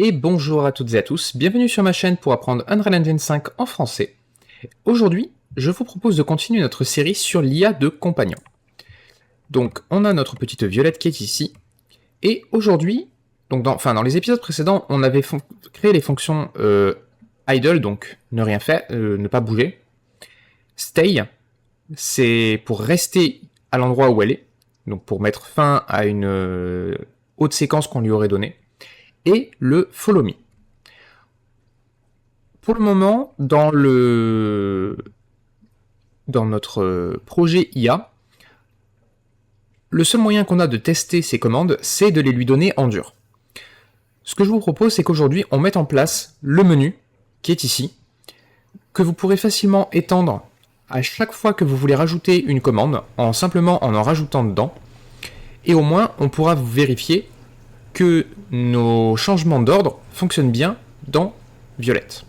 Et bonjour à toutes et à tous, bienvenue sur ma chaîne pour apprendre Unreal Engine 5 en français. Aujourd'hui, je vous propose de continuer notre série sur l'IA de compagnon. Donc, on a notre petite Violette qui est ici, et aujourd'hui, donc dans les épisodes précédents, on avait créé les fonctions idle, donc ne rien faire, ne pas bouger. Stay, c'est pour rester à l'endroit où elle est, donc pour mettre fin à une haute séquence qu'on lui aurait donnée. Et le follow me. Pour le moment, dans notre projet IA, le seul moyen qu'on a de tester ces commandes, c'est de les lui donner en dur. Ce que je vous propose, c'est qu'aujourd'hui, on mette en place le menu, qui est ici, que vous pourrez facilement étendre à chaque fois que vous voulez rajouter une commande, simplement en rajoutant dedans, et au moins, on pourra vérifier que nos changements d'ordre fonctionnent bien dans Violette.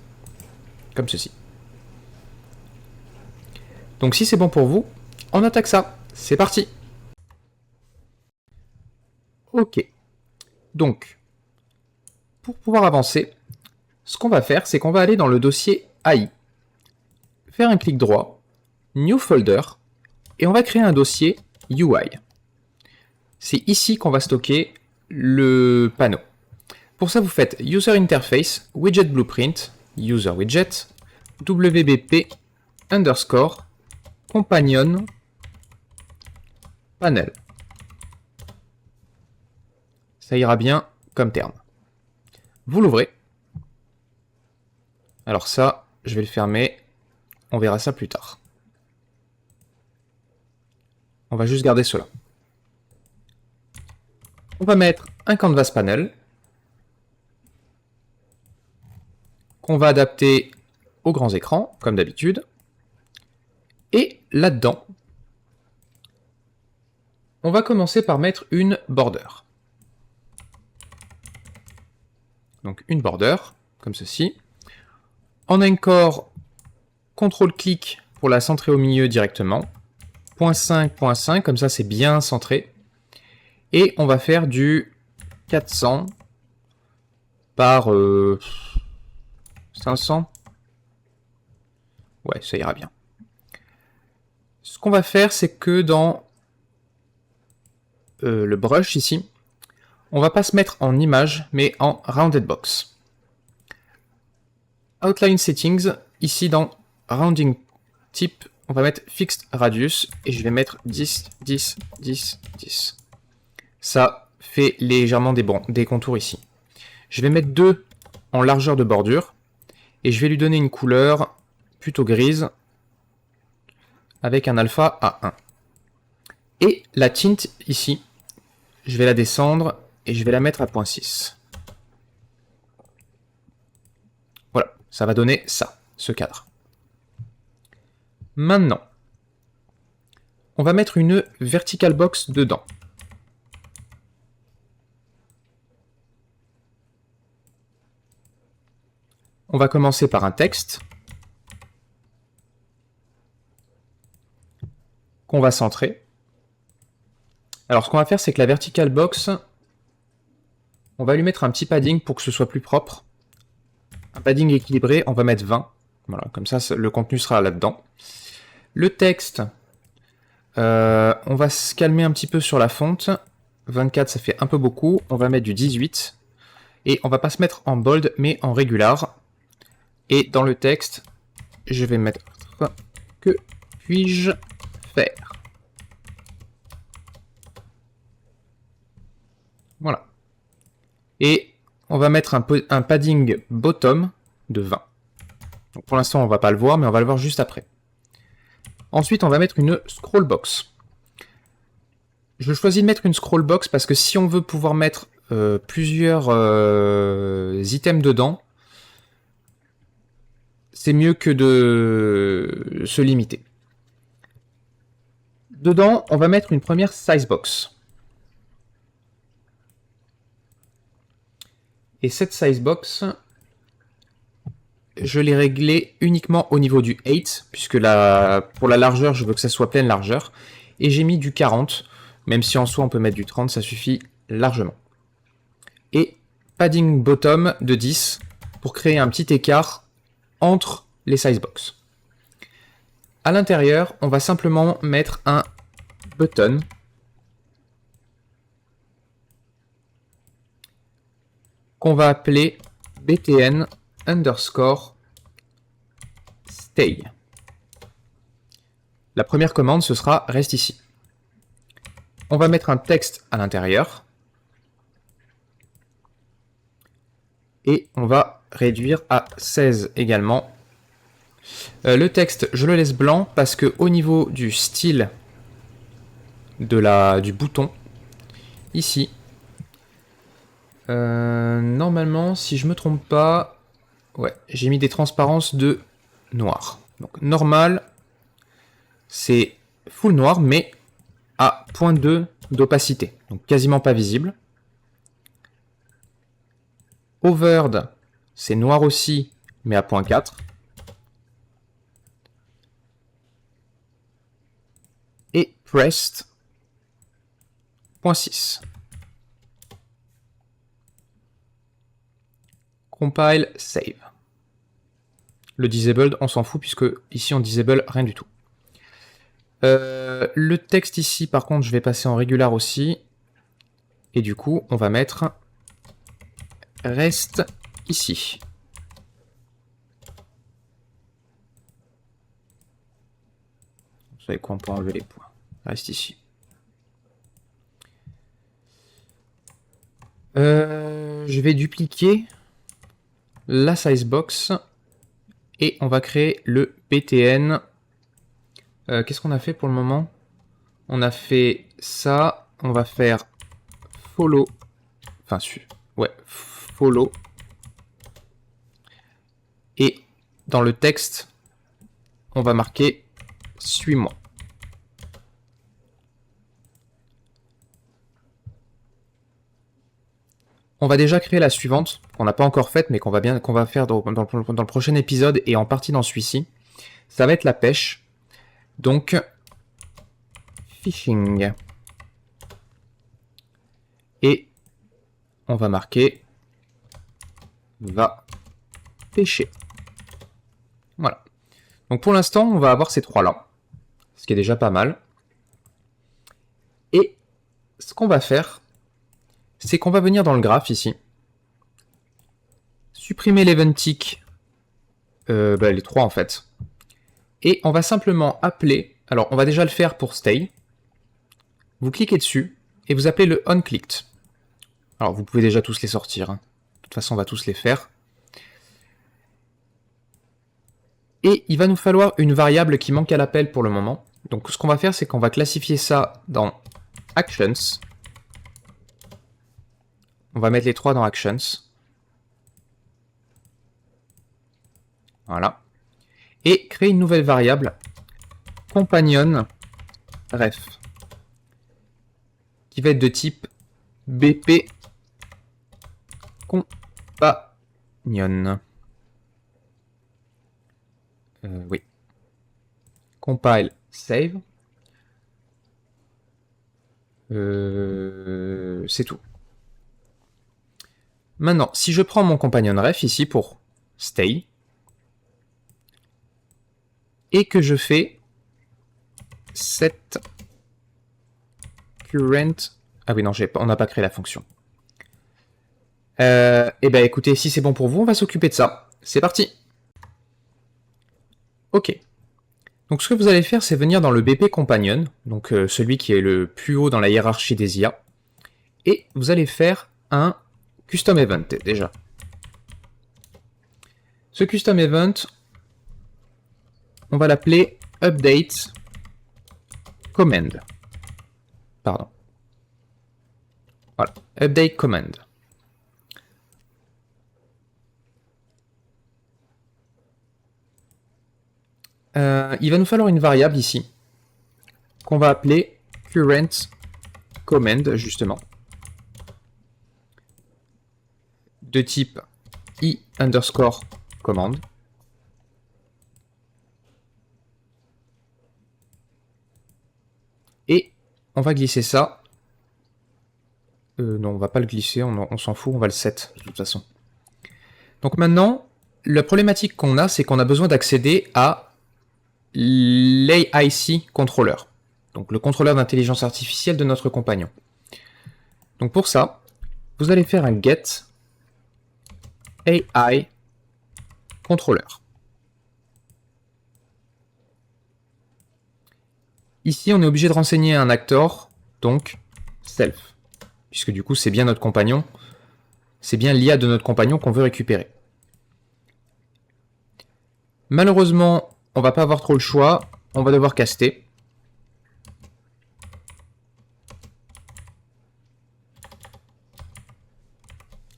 Comme ceci. Donc si c'est bon pour vous, on attaque ça. C'est parti. Ok. Donc, pour pouvoir avancer, ce qu'on va faire, c'est qu'on va aller dans le dossier AI, faire un clic droit, New Folder, et on va créer un dossier UI. C'est ici qu'on va stocker le panneau. Pour ça, vous faites User Interface, Widget Blueprint, User Widget, WBP, underscore, companion, panel. Ça ira bien comme terme. Vous l'ouvrez. Alors ça, je vais le fermer. On verra ça plus tard. On va juste garder cela. On va mettre un canvas panel qu'on va adapter aux grands écrans, comme d'habitude. Et là-dedans, on va commencer par mettre une border. Donc une border, comme ceci. En anchor, CTRL-clic pour la centrer au milieu directement. 0.5, comme ça c'est bien centré. Et on va faire du 400 par 500. Ouais, ça ira bien. Ce qu'on va faire, c'est que dans le brush ici, on va pas se mettre en image, mais en rounded box. Outline settings, ici dans rounding type, on va mettre fixed radius, et je vais mettre 10, 10, 10, 10. Ça fait légèrement des contours ici. Je vais mettre 2 en largeur de bordure, et je vais lui donner une couleur plutôt grise, avec un alpha à 1. Et la tint ici, je vais la descendre, et je vais la mettre à 0.6. Voilà, ça va donner ça, ce cadre. Maintenant, on va mettre une vertical box dedans. On va commencer par un texte qu'on va centrer. Alors ce qu'on va faire, c'est que la vertical box, on va lui mettre un petit padding pour que ce soit plus propre. Un padding équilibré, on va mettre 20. Voilà, comme ça, le contenu sera là-dedans. Le texte, on va se calmer un petit peu sur la fonte. 24, ça fait un peu beaucoup. On va mettre du 18. Et on va pas se mettre en bold, mais en régular. Et dans le texte, je vais mettre « Que puis-je faire ?» Voilà. Et on va mettre un padding bottom de 20. Donc pour l'instant, on ne va pas le voir, mais on va le voir juste après. Ensuite, on va mettre une scroll box. Je choisis de mettre une scroll box parce que si on veut pouvoir mettre plusieurs items dedans, c'est mieux que de se limiter. Dedans, on va mettre une première size box. Et cette size box, je l'ai réglée uniquement au niveau du 8, puisque pour la largeur, je veux que ça soit pleine largeur. Et j'ai mis du 40, même si en soi on peut mettre du 30, ça suffit largement. Et padding bottom de 10 pour créer un petit écart entre les sizebox. À l'intérieur, on va simplement mettre un button qu'on va appeler btn underscore stay. La première commande, ce sera reste ici. On va mettre un texte à l'intérieur. Et on va réduire à 16 également. Le texte, je le laisse blanc parce que au niveau du style du bouton, ici, normalement, si je me trompe pas, ouais, j'ai mis des transparences de noir. Donc normal, c'est full noir, mais à 0.2 d'opacité, donc quasiment pas visible. Hovered, c'est noir aussi, mais à 0.4. Et pressed, 0.6. Compile, save. Le disabled, on s'en fout puisque ici on disable rien du tout. Le texte ici, par contre, je vais passer en régular aussi. Et du coup, on va mettre reste ici. Vous savez quoi, on peut enlever les points. Reste ici. Je vais dupliquer la sizebox et on va créer le btn. Qu'est-ce qu'on a fait pour le moment? On a fait ça. On va faire follow. Enfin, ouais, follow. Et dans le texte, on va marquer suis-moi. On va déjà créer la suivante, qu'on n'a pas encore faite, mais qu'on va faire dans le prochain épisode et en partie dans celui-ci. Ça va être la pêche. Donc, fishing. Et on va marquer va pêcher. Voilà. Donc pour l'instant, on va avoir ces trois-là, ce qui est déjà pas mal. Et ce qu'on va faire, c'est qu'on va venir dans le graphe ici, supprimer l'eventic, les trois en fait, et on va simplement appeler, alors on va déjà le faire pour stay, vous cliquez dessus, et vous appelez le onClicked. Alors vous pouvez déjà tous les sortir, hein. De toute façon on va tous les faire. Et il va nous falloir une variable qui manque à l'appel pour le moment. Donc ce qu'on va faire, c'est qu'on va classifier ça dans Actions. On va mettre les trois dans Actions. Voilà. Et créer une nouvelle variable, companion ref, qui va être de type bp companion. Oui. Compile, save. C'est tout. Maintenant, si je prends mon companion ref ici pour stay, et que je fais set current... Ah oui, non, on n'a pas créé la fonction. Eh ben écoutez, si c'est bon pour vous, on va s'occuper de ça. C'est parti. Ok. Donc ce que vous allez faire, c'est venir dans le BP Companion, donc celui qui est le plus haut dans la hiérarchie des IA, et vous allez faire un custom event déjà. Ce custom event, on va l'appeler update command. Pardon. Voilà, update command. Il va nous falloir une variable ici, qu'on va appeler current command, justement, de type i underscore command. Et on va glisser ça Non, on va pas le glisser, on s'en fout, on va le set de toute façon. Donc maintenant, la problématique qu'on a, c'est qu'on a besoin d'accéder à l'AIC controller. Donc le contrôleur d'intelligence artificielle de notre compagnon. Donc pour ça, vous allez faire un get AI controller. Ici, on est obligé de renseigner un actor, donc self, puisque du coup, c'est bien notre compagnon, c'est bien l'IA de notre compagnon qu'on veut récupérer. Malheureusement, on va pas avoir trop le choix, on va devoir caster.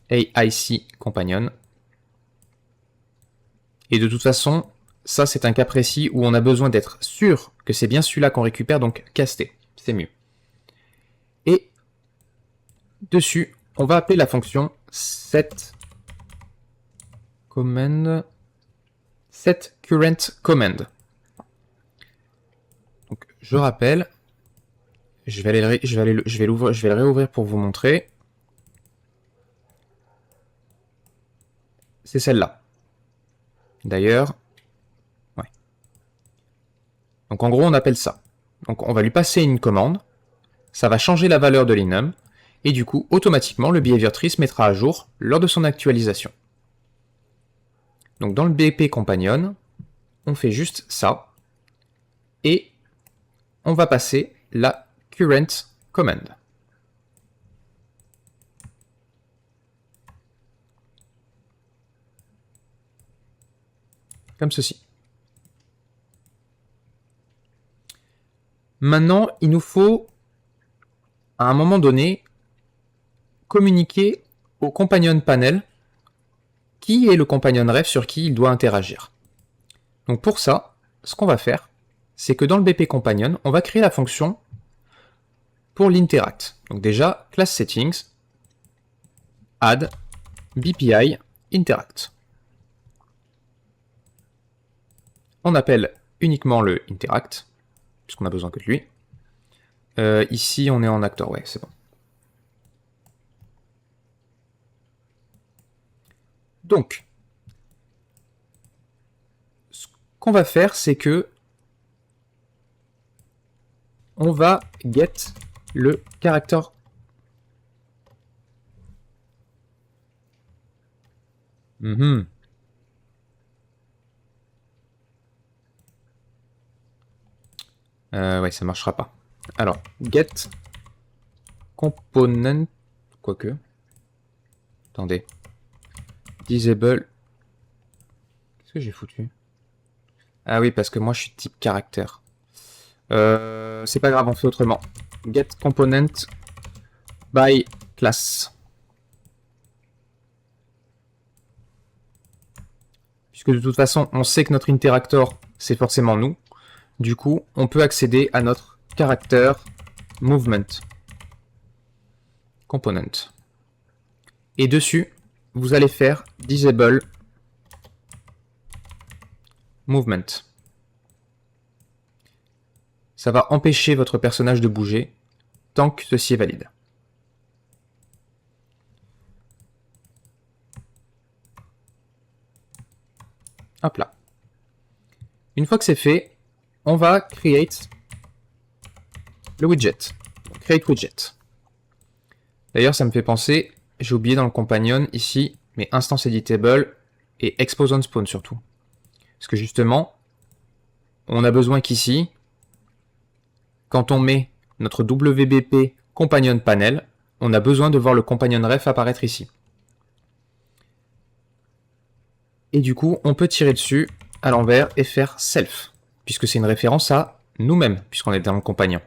AIC compagnon. Et de toute façon, ça c'est un cas précis où on a besoin d'être sûr que c'est bien celui-là qu'on récupère, donc caster, c'est mieux. Et dessus, on va appeler la fonction set current command. Donc je rappelle, je vais le réouvrir pour vous montrer. C'est celle-là. D'ailleurs, ouais. Donc en gros, on appelle ça. Donc on va lui passer une commande, ça va changer la valeur de l'enum, et du coup, automatiquement, le behavior tree se mettra à jour lors de son actualisation. Donc dans le BP compagnon, on fait juste ça, et on va passer la current command. Comme ceci. Maintenant, il nous faut, à un moment donné, communiquer au compagnon panel qui est le compagnon ref sur qui il doit interagir. Donc pour ça, ce qu'on va faire, c'est que dans le BP compagnon, on va créer la fonction pour l'interact. Donc déjà, class settings, add BPI interact. On appelle uniquement le interact, puisqu'on a besoin que de lui. Ici, on est en actor, ouais, c'est bon. Donc, ce qu'on va faire, c'est que on va get le character. Ouais, ça marchera pas. Alors, get component, quoique. Attendez. Disable. Qu'est-ce que j'ai foutu? Ah oui, parce que moi je suis type caractère. C'est pas grave, on fait autrement. Get component by class. Puisque de toute façon, on sait que notre interactor, c'est forcément nous. Du coup, on peut accéder à notre character movement component. Et dessus, vous allez faire disable movement. Ça va empêcher votre personnage de bouger tant que ceci est valide. Hop là. Une fois que c'est fait, on va create le widget. Create widget. D'ailleurs, ça me fait penser, j'ai oublié dans le compagnon ici, mais instance editable et expose on spawn surtout. Parce que justement, on a besoin qu'ici, quand on met notre WBP compagnon panel, on a besoin de voir le compagnon ref apparaître ici. Et du coup, on peut tirer dessus à l'envers et faire self, puisque c'est une référence à nous-mêmes, puisqu'on est dans le compagnon.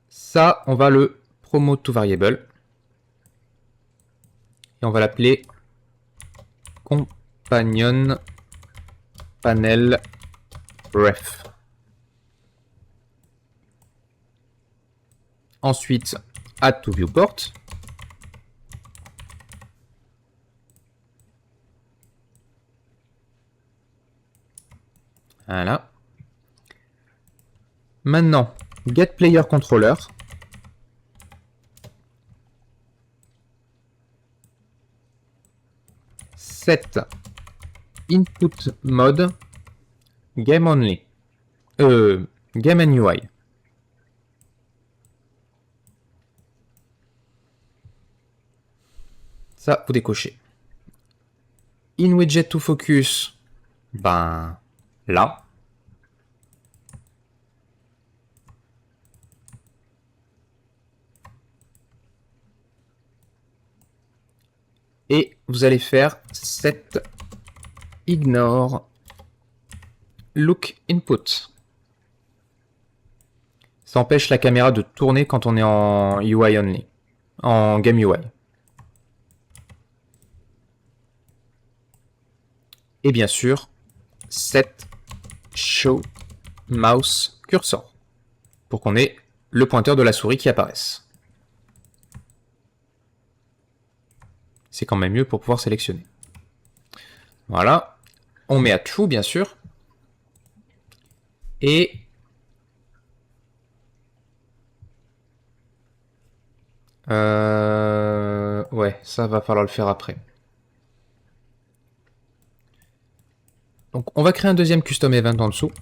Ça, on va le promote to variable. Et on va l'appeler compagnon panel ref. Ensuite, add to viewport. Voilà. Maintenant, get player controller. Set input mode game only. Game and UI. Ça, vous décochez. In widget to focus, ben là. Et vous allez faire set ignore look input. Ça empêche la caméra de tourner quand on est en UI only, en game UI. Et bien sûr, set show mouse cursor pour qu'on ait le pointeur de la souris qui apparaisse. C'est quand même mieux pour pouvoir sélectionner. Voilà. On met à true, bien sûr. Et ouais, ça va falloir le faire après. Donc, on va créer un deuxième custom event en dessous.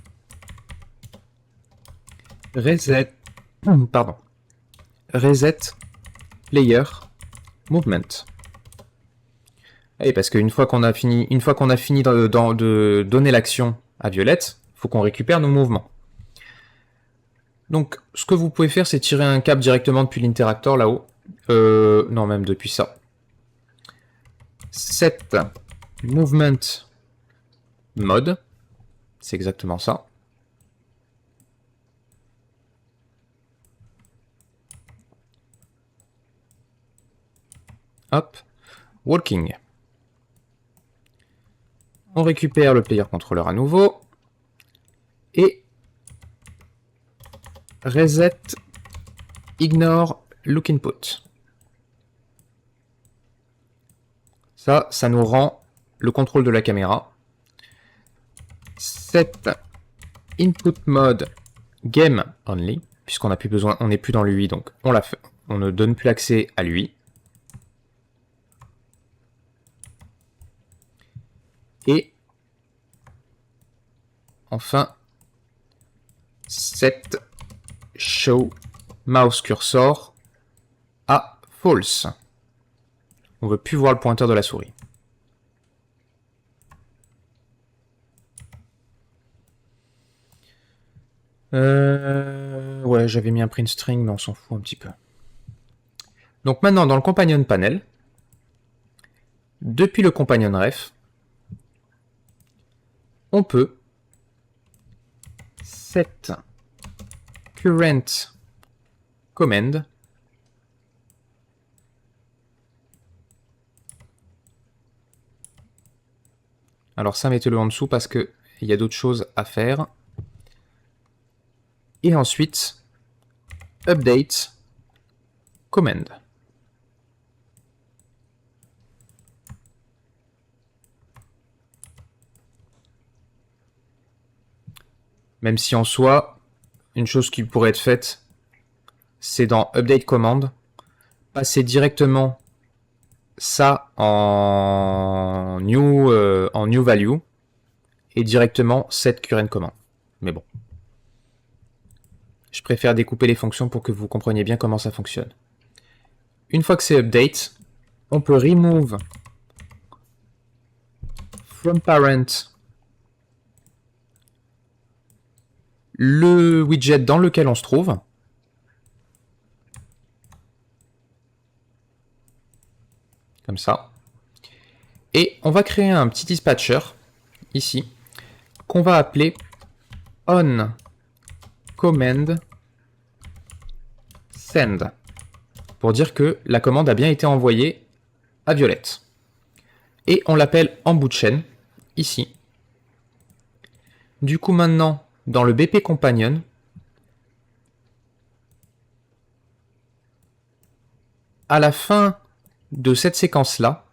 Reset player movement. Et parce qu'une fois qu'on a fini, de donner l'action à Violette, il faut qu'on récupère nos mouvements. Donc, ce que vous pouvez faire, c'est tirer un câble directement depuis l'interactor là-haut. Non, même depuis ça. Set movement mode. C'est exactement ça. Hop. Walking. On récupère le player controller à nouveau. Et reset ignore look input. Ça nous rend le contrôle de la caméra. Set input mode game only, puisqu'on n'a plus besoin, on n'est plus dans l'UI, donc on ne donne plus l'accès à l'UI. Et enfin, set show mouse cursor à false. On ne veut plus voir le pointeur de la souris. Ouais, j'avais mis un print string, mais on s'en fout un petit peu. Donc maintenant, dans le companion panel, depuis le companion ref, on peut set current command alors ça, mettez-le en dessous parce qu'il y a d'autres choses à faire. Et ensuite, update command. Même si en soi, une chose qui pourrait être faite, c'est dans update command, passer directement ça en new value et directement set current command. Mais bon. Je préfère découper les fonctions pour que vous compreniez bien comment ça fonctionne. Une fois que c'est update, on peut remove from parent le widget dans lequel on se trouve. Comme ça. Et on va créer un petit dispatcher, ici, qu'on va appeler on command send, pour dire que la commande a bien été envoyée à Violette. Et on l'appelle en bout de chaîne, ici. Du coup, maintenant, dans le BP companion, à la fin de cette séquence-là,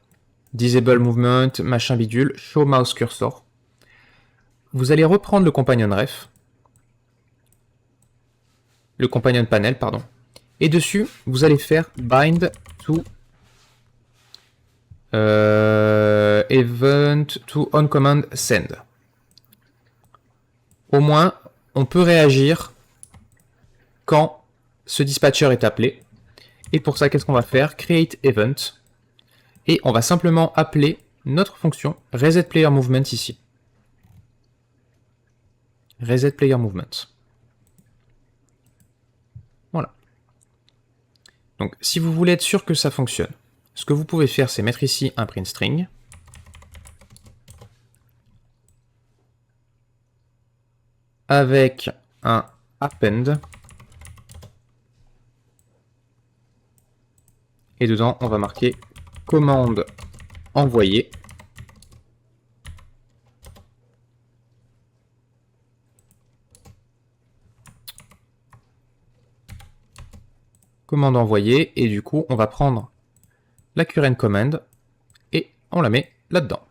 disable movement, machin bidule, show mouse cursor, vous allez reprendre le companion ref, le companion panel, pardon. Et dessus, vous allez faire bind to event to on command send. Au moins, on peut réagir quand ce dispatcher est appelé. Et pour ça, qu'est-ce qu'on va faire? Create event. Et on va simplement appeler notre fonction resetPlayerMovement ici. resetPlayerMovement. Voilà. Donc, si vous voulez être sûr que ça fonctionne, ce que vous pouvez faire, c'est mettre ici un print string. Avec un append. Et dedans, on va marquer commande envoyée. Commande envoyée. Et du coup, on va prendre la current command et on la met là-dedans.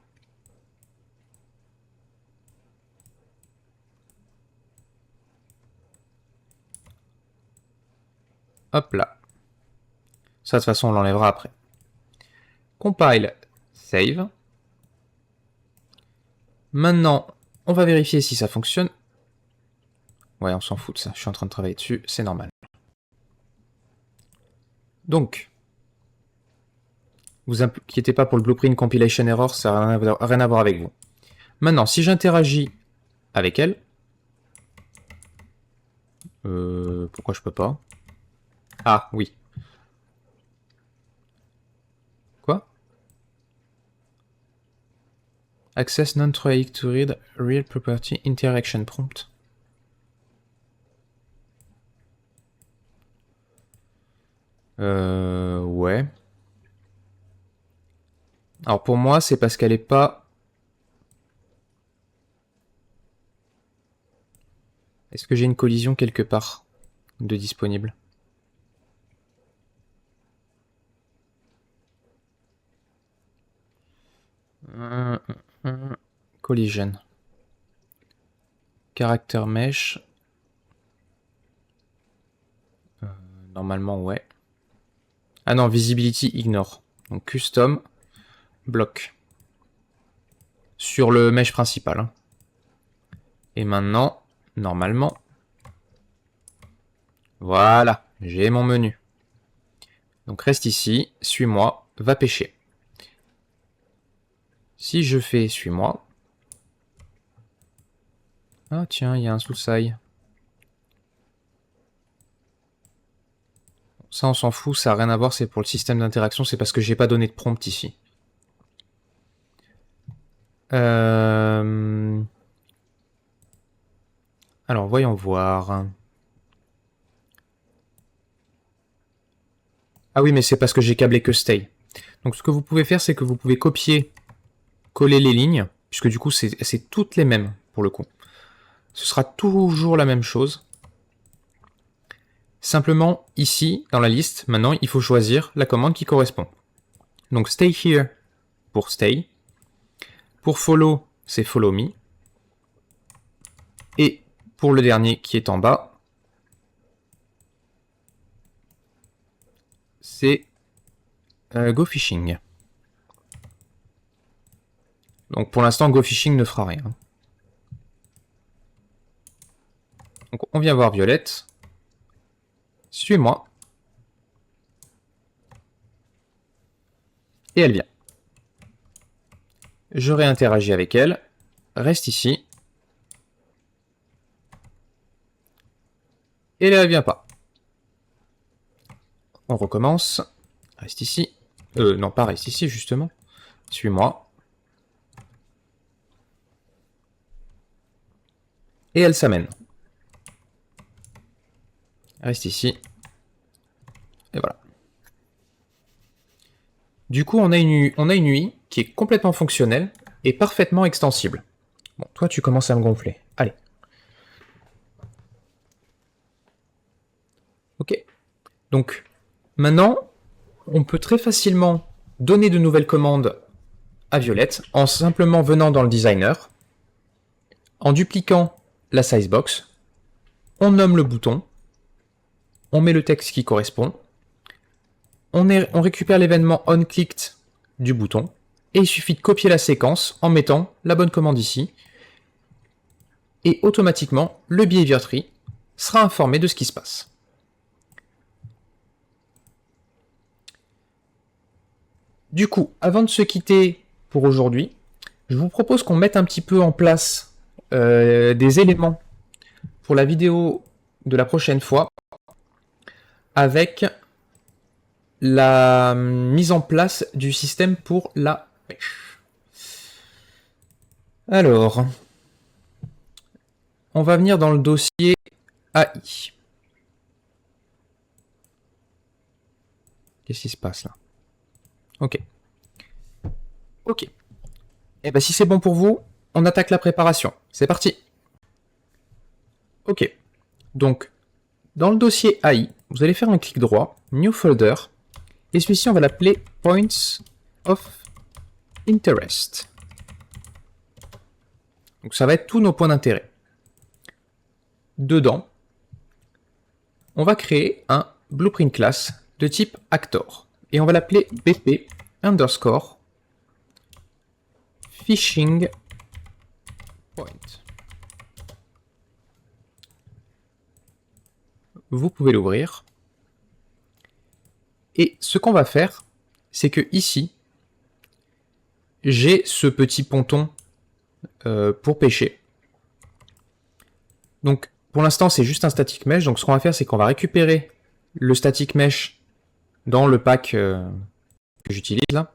Hop là. Ça, de toute façon, on l'enlèvera après. Compile, save. Maintenant, on va vérifier si ça fonctionne. Ouais, on s'en fout de ça. Je suis en train de travailler dessus, c'est normal. Donc, vous inquiétez pas pour le blueprint compilation error, ça n'a rien à voir avec vous. Maintenant, si j'interagis avec elle, pourquoi je peux pas? Ah, oui. Quoi? Access non-trying to read real property interaction prompt. Ouais. Alors pour moi, c'est parce qu'elle est pas... Est-ce que j'ai une collision quelque part de disponible? Collision. Character mesh. Normalement, ouais. Ah non, visibility ignore. Donc custom block. Sur le mesh principal. Hein. Et maintenant, normalement... Voilà, j'ai mon menu. Donc reste ici, suis-moi, va pêcher. Si je fais suis-moi... Ah tiens, il y a un sous-sail. Ça on s'en fout, ça n'a rien à voir, c'est pour le système d'interaction, c'est parce que j'ai pas donné de prompt ici. Alors voyons voir. Ah oui, mais c'est parce que j'ai câblé que stay. Donc ce que vous pouvez faire, c'est que vous pouvez copier, coller les lignes, puisque du coup c'est toutes les mêmes pour le coup. Ce sera toujours la même chose. Simplement, ici, dans la liste, maintenant, il faut choisir la commande qui correspond. Donc stay here pour stay. Pour follow, c'est follow me. Et pour le dernier qui est en bas, c'est go fishing. Donc pour l'instant, go fishing ne fera rien. Donc on vient voir Violette. Suis-moi. Et elle vient. Je réinteragis avec elle. Reste ici. Et là, elle vient pas. On recommence. Reste ici. Non, pas reste ici, justement. Suis-moi. Et elle s'amène. Reste ici. Et voilà. Du coup, on a une UI qui est complètement fonctionnelle et parfaitement extensible. Bon, toi, tu commences à me gonfler. Allez. Ok. Donc, maintenant, on peut très facilement donner de nouvelles commandes à Violette en simplement venant dans le designer, en dupliquant la sizebox, on nomme le bouton, on met le texte qui correspond, on récupère l'événement onClicked du bouton, et il suffit de copier la séquence en mettant la bonne commande ici, et automatiquement, le behavior tree sera informé de ce qui se passe. Du coup, avant de se quitter pour aujourd'hui, je vous propose qu'on mette un petit peu en place des éléments pour la vidéo de la prochaine fois, avec la mise en place du système pour la pêche. Alors, on va venir dans le dossier AI. Qu'est-ce qui se passe là? Ok. Ok. Et bien si c'est bon pour vous, on attaque la préparation. C'est parti. Ok. Donc, dans le dossier AI, vous allez faire un clic droit, New Folder, et celui-ci on va l'appeler Points of Interest. Donc ça va être tous nos points d'intérêt. Dedans, on va créer un Blueprint class de type Actor. Et on va l'appeler BP underscore Fishing Point. Vous pouvez l'ouvrir. Et ce qu'on va faire, c'est que ici, j'ai ce petit ponton pour pêcher. Donc, pour l'instant, c'est juste un static mesh. Donc, ce qu'on va faire, c'est qu'on va récupérer le static mesh dans le pack que j'utilise là.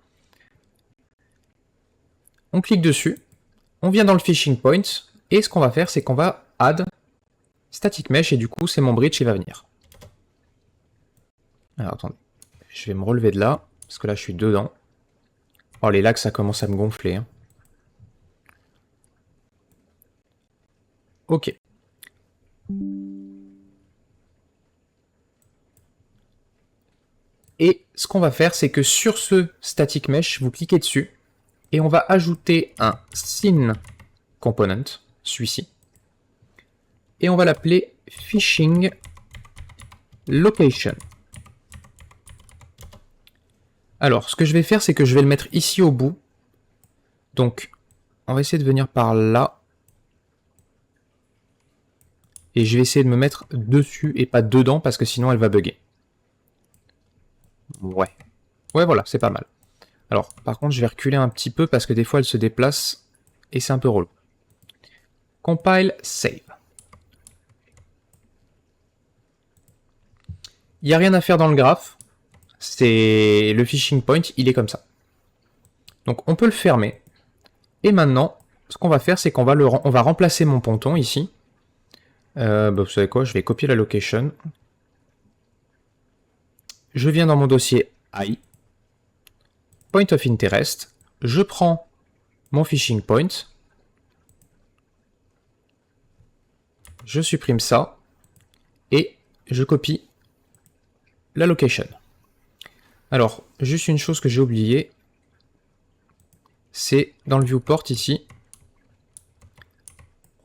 On clique dessus. On vient dans le fishing point. Et ce qu'on va faire, c'est qu'on va add static mesh. Et du coup, c'est mon bridge qui va venir. Alors, attendez. Je vais me relever de là. Parce que là, je suis dedans. Oh, les lags, ça commence à me gonfler. Hein. Ok. Et ce qu'on va faire, c'est que sur ce static mesh, vous cliquez dessus et on va ajouter un scene component, celui-ci, et on va l'appeler fishing location. Alors, ce que je vais faire, c'est que je vais le mettre ici au bout. Donc, on va essayer de venir par là. Et je vais essayer de me mettre dessus et pas dedans parce que sinon elle va bugger. Ouais. Ouais, voilà, c'est pas mal. Alors, par contre, je vais reculer un petit peu parce que des fois, elle se déplace et c'est un peu relou. Compile, save. Il n'y a rien à faire dans le graphe. C'est le fishing point, il est comme ça. Donc, on peut le fermer. Et maintenant, ce qu'on va faire, c'est qu'on va, on va remplacer mon ponton ici. Vous savez quoi, je vais copier la location. Je viens dans mon dossier AI. Point of interest. Je prends mon fishing point. Je supprime ça. Et je copie la location. Alors, juste une chose que j'ai oubliée. C'est dans le viewport ici.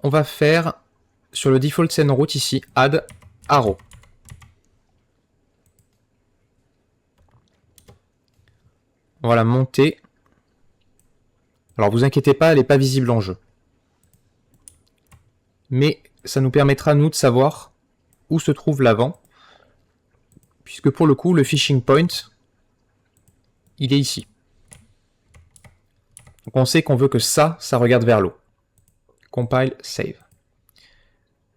On va faire sur le default scene route ici, add arrow. On va la monter. Alors vous inquiétez pas, elle n'est pas visible en jeu. Mais ça nous permettra, nous, de savoir où se trouve l'avant. Puisque pour le coup, le fishing point, il est ici. Donc on sait qu'on veut que ça regarde vers l'eau. Compile, save.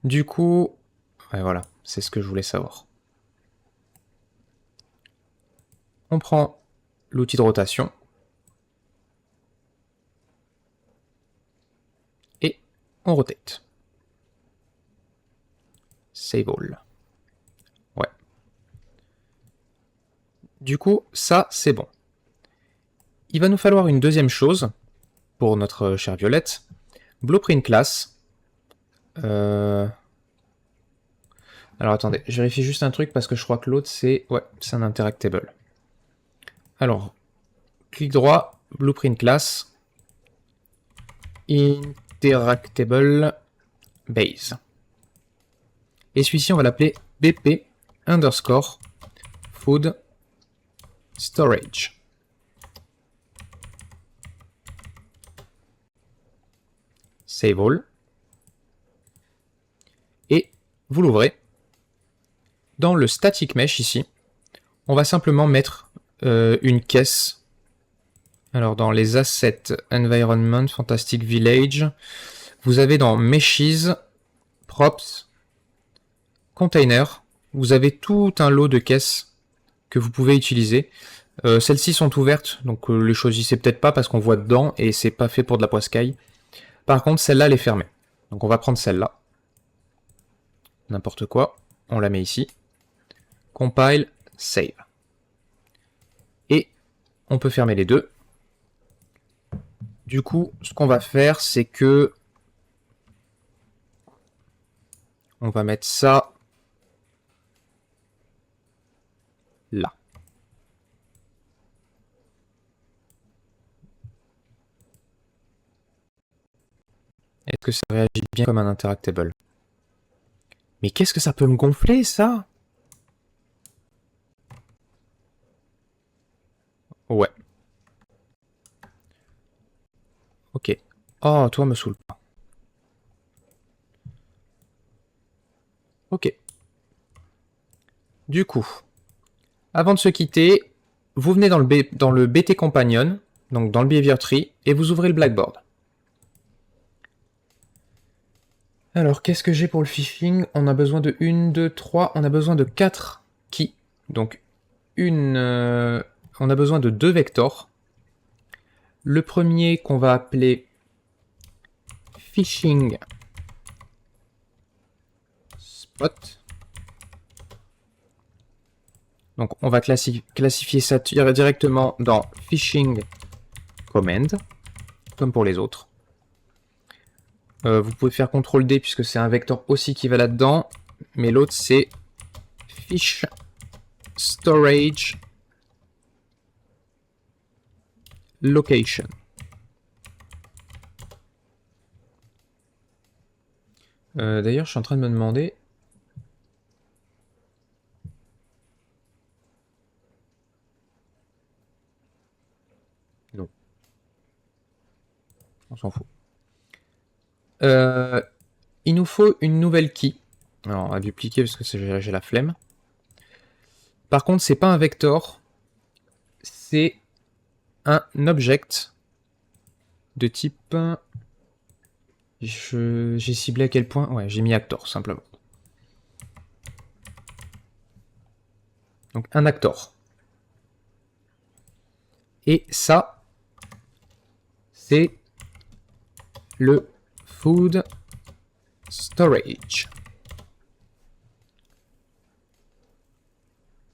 Du coup, ouais, voilà, c'est ce que je voulais savoir. On prend l'outil de rotation. Et on rotate. Save all. Ouais. Du coup, ça, c'est bon. Il va nous falloir une deuxième chose pour notre chère Violette. Blueprint class. Alors attendez, je vérifie juste un truc parce que je crois que l'autre c'est... Ouais, c'est un interactable. Alors, clic droit, Blueprint class. Interactable base. Et celui-ci on va l'appeler BP underscore food storage. Save all. Et vous l'ouvrez. Dans le static mesh ici, on va simplement mettre une caisse. Alors dans les assets environment, fantastic village, vous avez dans meshes, props, container, vous avez tout un lot de caisses que vous pouvez utiliser. Celles-ci sont ouvertes, donc les choisissez peut-être pas parce qu'on voit dedans et c'est pas fait pour de la poiscaille. Par contre, celle-là, elle est fermée. Donc on va prendre celle-là. N'importe quoi. On la met ici. Compile, save. Et on peut fermer les deux. Du coup, ce qu'on va faire, c'est que on va mettre ça là. Est-ce que ça réagit bien comme un interactable? Mais qu'est-ce que ça peut me gonfler, ça? Ouais. Ok. Oh, toi, me saoule pas. Ok. Du coup, avant de se quitter, vous venez dans le BT Companion, donc dans le Behavior Tree, et vous ouvrez le Blackboard. Alors, qu'est-ce que j'ai pour le phishing? On a besoin de 1, 2, 3, on a besoin de 4 keys. Donc, on a besoin de 2 vectors. Le premier qu'on va appeler phishing spot. Donc, on va classifier ça directement dans phishing command, comme pour les autres. Vous pouvez faire CTRL D puisque c'est un vecteur aussi qui va là-dedans, mais l'autre c'est fish storage location. D'ailleurs, je suis en train de me demander. Non. On s'en fout. Il nous faut une nouvelle key. Alors, on va dupliquer parce que j'ai la flemme. Par contre, c'est pas un vector, c'est un object de type. J'ai ciblé à quel point? Ouais, j'ai mis actor simplement. Donc un actor. Et ça, c'est le food storage.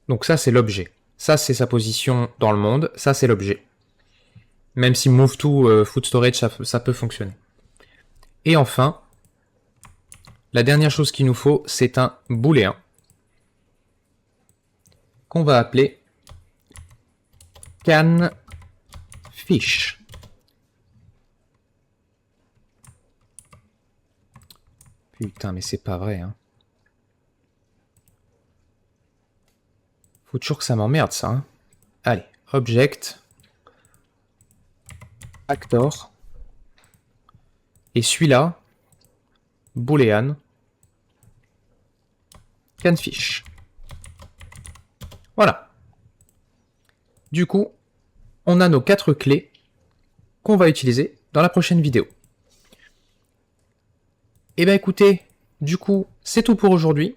Donc ça, c'est l'objet. Ça, c'est sa position dans le monde. Ça, c'est l'objet. Même si move to food storage, ça peut fonctionner. Et enfin, la dernière chose qu'il nous faut, c'est un booléen qu'on va appeler can fish. Putain, mais c'est pas vrai, hein. Faut toujours que ça m'emmerde, ça. Hein. Allez, object, actor, et celui-là, boolean, canfish. Voilà. Du coup, on a nos 4 clés qu'on va utiliser dans la prochaine vidéo. Et ben écoutez, du coup, c'est tout pour aujourd'hui.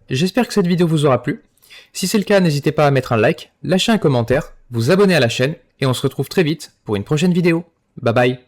J'espère que cette vidéo vous aura plu. Si c'est le cas, n'hésitez pas à mettre un like, lâcher un commentaire, vous abonner à la chaîne, et on se retrouve très vite pour une prochaine vidéo. Bye bye.